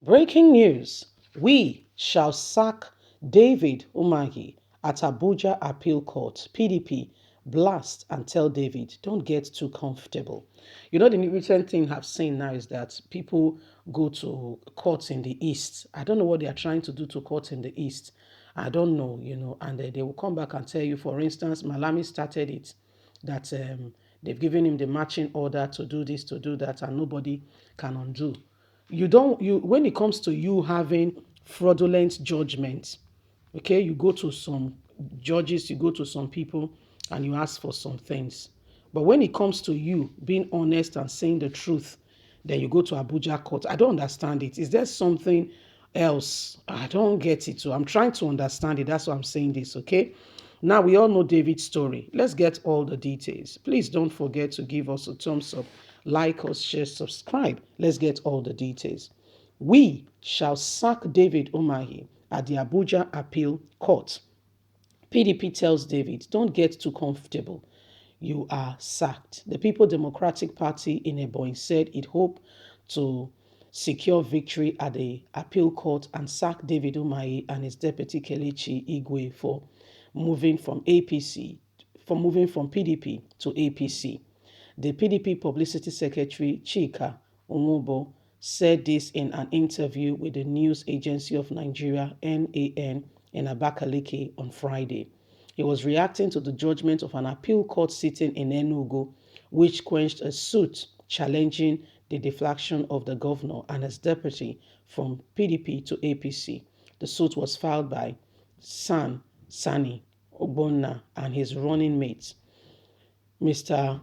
Breaking news. We shall sack David Umahi at Abuja Appeal Court. PDP blast and tell David, don't get too comfortable. You know, the recent thing I've seen now is that people go to courts in the East. I don't know what they are trying to do to courts in the East. I don't know, and they will come back and tell you, for instance, Malami started it, that they've given him the marching order to do this, to do that, and nobody can undo. You don't, you when it comes to you having fraudulent judgment, okay, you go to some judges, you go to some people, and you ask for some things. But when it comes to you being honest and saying the truth, then you go to Abuja court. I don't understand it. Is there something else? I don't get it. So I'm trying to understand it. That's why I'm saying this, okay? Now we all know David's story. Let's get all the details. Please don't forget to give us a thumbs up, like us, share, subscribe. Let's get all the details. We shall sack David Umahi at the Abuja Appeal Court. PDP tells David, don't get too comfortable. You are sacked. The People Democratic Party in Ebonyi said it hoped to secure victory at the appeal court and sack David Umahi and his deputy Kelechi Igwe for moving from PDP to APC. The PDP Publicity Secretary Chika Onwubo said this in an interview with the News Agency of Nigeria (NAN) in Abakaliki on Friday. He was reacting to the judgment of an appeal court sitting in Enugu, which quenched a suit challenging the deflection of the governor and his deputy from PDP to APC. The suit was filed by Sani Ogbonna and his running mate. Mr.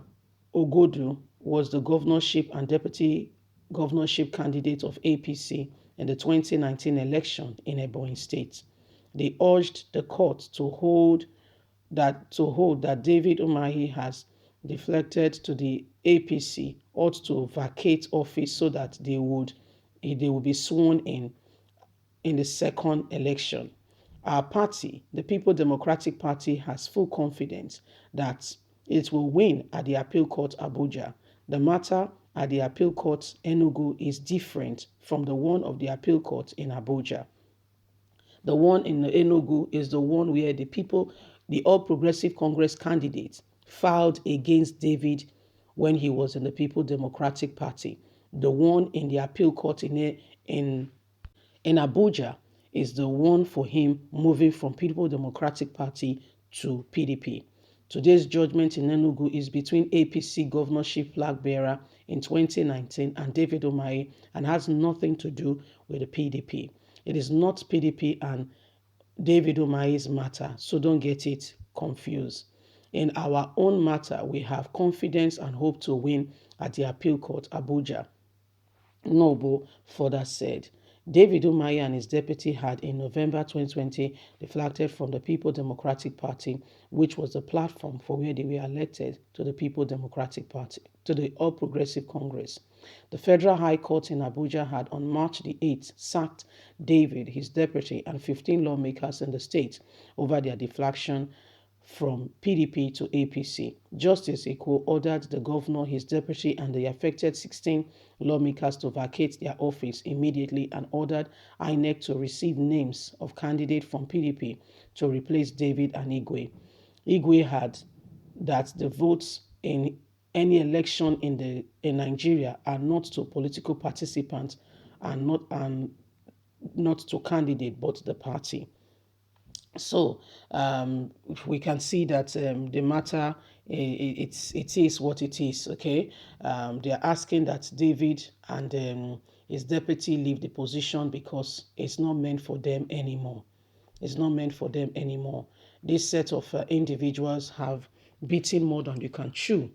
Ogodu was the governorship and deputy governorship candidate of APC in the 2019 election in Ebonyi State. They urged the court to hold that David Umahi has deflected to the APC ought to vacate office so that they will be sworn in the second election. Our party, the People Democratic Party, has full confidence that it will win at the Appeal Court Abuja. The matter at the Appeal Court Enugu is different from the one of the Appeal Court in Abuja. The one in the Enugu is the one where the All Progressive Congress candidate filed against David when he was in the People Democratic Party. The one in the Appeal Court in Abuja is the one for him moving from People Democratic Party to PDP. Today's judgment in Enugu is between APC governorship flag bearer in 2019 and David Umahi and has nothing to do with the PDP. It is not PDP and David Umahi's matter, so don't get it confused. In our own matter, we have confidence and hope to win at the Appeal Court, Abuja. Noble further said. David Umahi and his deputy had, in November 2020, deflected from the People Democratic Party, which was the platform for where they were elected to the People Democratic Party, to the All Progressive Congress. The Federal High Court in Abuja had, on March the 8th, sacked David, his deputy, and 15 lawmakers in the state over their deflection from PDP to APC. Justice Eko ordered the governor, his deputy, and the affected 16 lawmakers to vacate their office immediately and ordered INEC to receive names of candidates from PDP to replace David and Igwe. Igwe had that the votes in any election in Nigeria are not to political participants and not to candidate but the party. So we can see that the matter it is what it is. Okay, they are asking that David and his deputy leave the position because it's not meant for them anymore. It's not meant for them anymore. This set of individuals have beaten more than you can chew.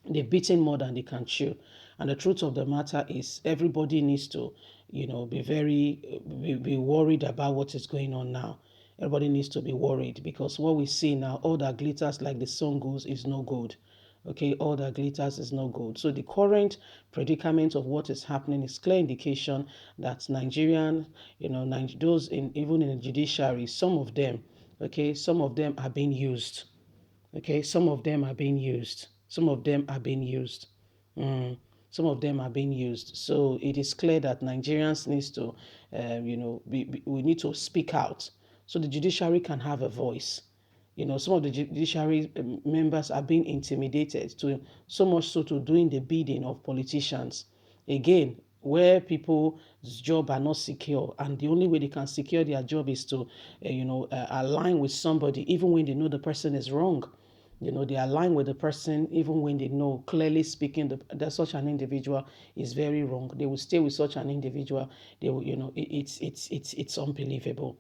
They've beaten more than they can chew. And the truth of the matter is everybody needs to, be worried about what is going on now. Everybody needs to be worried because what we see now, all that glitters like the sun goes is no gold. Okay, all that glitters is no gold. So the current predicament of what is happening is clear indication that Nigerian, those even in the judiciary, some of them are being used. Okay, some of them are being used. Some of them are being used. Some of them are being used. So it is clear that Nigerians needs to, we need to speak out so the judiciary can have a voice. Some of the judiciary members are being intimidated to so much so to doing the bidding of politicians. Again, where people's job are not secure, and the only way they can secure their job is to, align with somebody, even when they know the person is wrong. They align with the person even when they know, clearly speaking, that such an individual is very wrong. They will stay with such an individual. They will, it's unbelievable.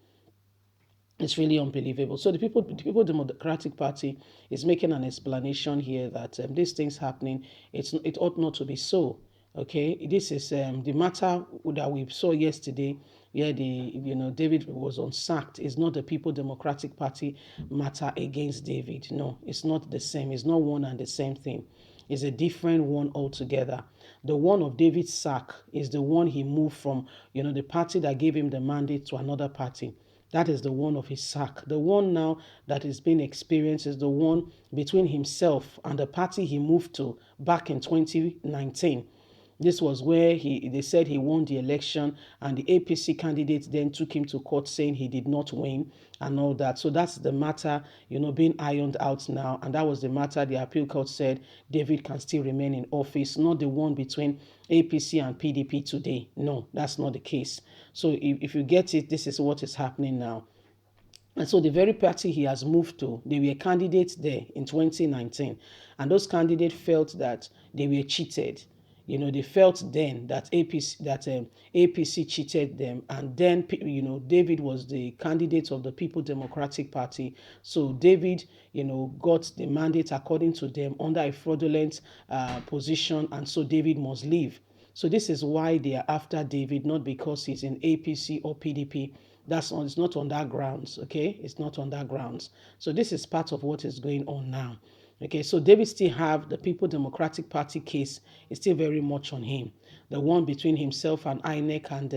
It's really unbelievable. So the People Democratic Party is making an explanation here that these things happening, it ought not to be so. Okay, this is the matter that we saw yesterday, where David was unsacked. Is not the People Democratic Party matter against David. No, it's not the same. It's not one and the same thing. It's a different one altogether. The one of David's sack is the one he moved from, the party that gave him the mandate to another party. That is the one of his sack. The one now that is being experienced is the one between himself and the party he moved to back in 2019. This was where they said he won the election, and the APC candidate then took him to court saying he did not win and all that. So that's the matter, being ironed out now. And that was the matter the appeal court said David can still remain in office, not the one between APC and PDP today. No, that's not the case. So if you get it, this is what is happening now. And so the very party he has moved to, they were candidates there in 2019. And those candidates felt that they were cheated. They felt then that APC cheated them. And then, David was the candidate of the People Democratic Party. So David, got the mandate according to them under a fraudulent position. And so David must leave. So this is why they are after David, not because he's in APC or PDP. It's not on that grounds, okay? It's not on that grounds. So this is part of what is going on now. Okay, so David still have the People Democratic Party case is still very much on him. The one between himself and INEC and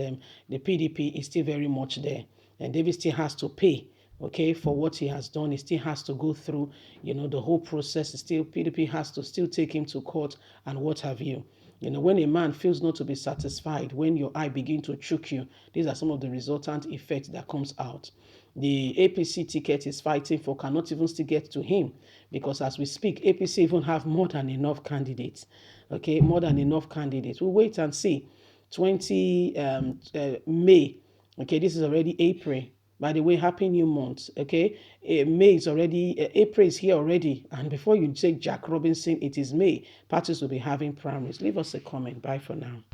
the PDP is still very much there. And David still has to pay, okay, for what he has done. He still has to go through, the whole process. PDP has to still take him to court and what have you. When a man feels not to be satisfied, when your eye begin to choke you, these are some of the resultant effects that comes out. The APC ticket is fighting for cannot even still get to him, because as we speak, APC even have more than enough candidates. Okay, more than enough candidates. We'll wait and see. 20 May. Okay, this is already April. By the way, happy new month. Okay, May is already, April is here already. And before you say Jack Robinson, it is May. Parties will be having primaries. Leave us a comment. Bye for now.